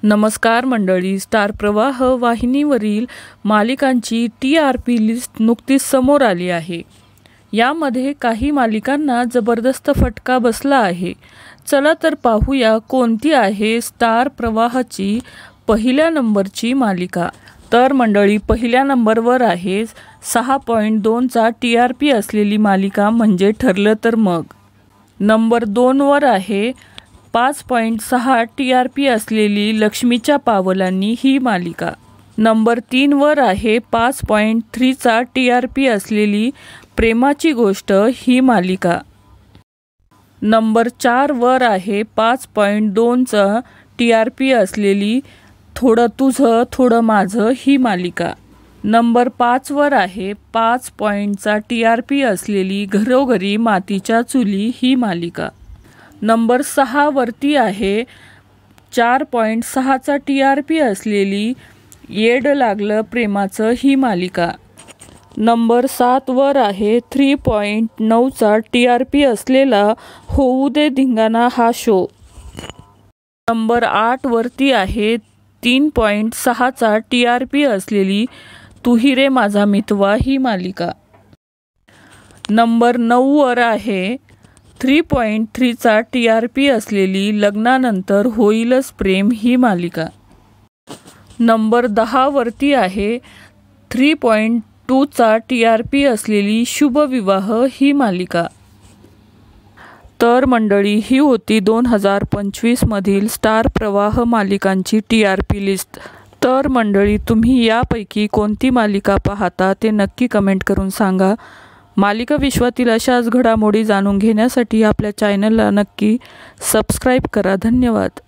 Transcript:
नमस्कार मंडळी, स्टार प्रवाह वाहिनीवरील मालिकांची TRP लिस्ट नुकतीच समोर आली आहे। यामध्ये काही मालिकांना जबरदस्त फटका बसला आहे। चला तर पाहूया कोणती आहे स्टार प्रवाहाची पहिल्या नंबरची मालिका। तर मंडळी, पहिल्या नंबरवर आहे 6.2 चा TRP असलेली मालिका म्हणजे ठरलं तर मग। नंबर 2 वर आहे 5.6 TRP असलेली लक्ष्मीच्या पावलांनी ही मालिका। नंबर 3 वर आहे 5.3 चा TRP असलेली प्रेमाची गोष्ट ही मालिका। नंबर 4 वर आहे 5.2 चा TRP असलेली थोडं तुझं थोडं माझं ही मालिका। नंबर 5 वर आहे 5 चा TRP असलेली घरोघरी मातीच्या चुली ही मालिका। नंबर 6 वरती आहे 4.6 चा TRP असलेली येड लागलं प्रेमाचं ही मालिका। नंबर 7 वर आहे 3.9 चा TRP असलेला होऊ दे धिंगाणा हा शो। नंबर 8 वरती आहे 3.6 चा TRP असलेली तू ही रे माझा मितवा ही मालिका। नंबर 9 वर आहे 3.3 चा TRP असलेली लग्नानंतर होईलच प्रेम ही मालिका। नंबर 10 वरती आहे 3.2 चा TRP असलेली शुभ विवाह ही मालिका। तर मंडळी, ही होती 2025 मधील स्टार प्रवाह मालिकांची TRP लिस्ट। तर मंडळी, तुम्ही यापैकी कोणती मालिका पाहता ते नक्की कमेंट करून सांगा। मालिका विश्वातील अशाच घडामोडी जाणून घेण्यासाठी आपल्या चॅनलला नक्की सबस्क्राईब करा। धन्यवाद।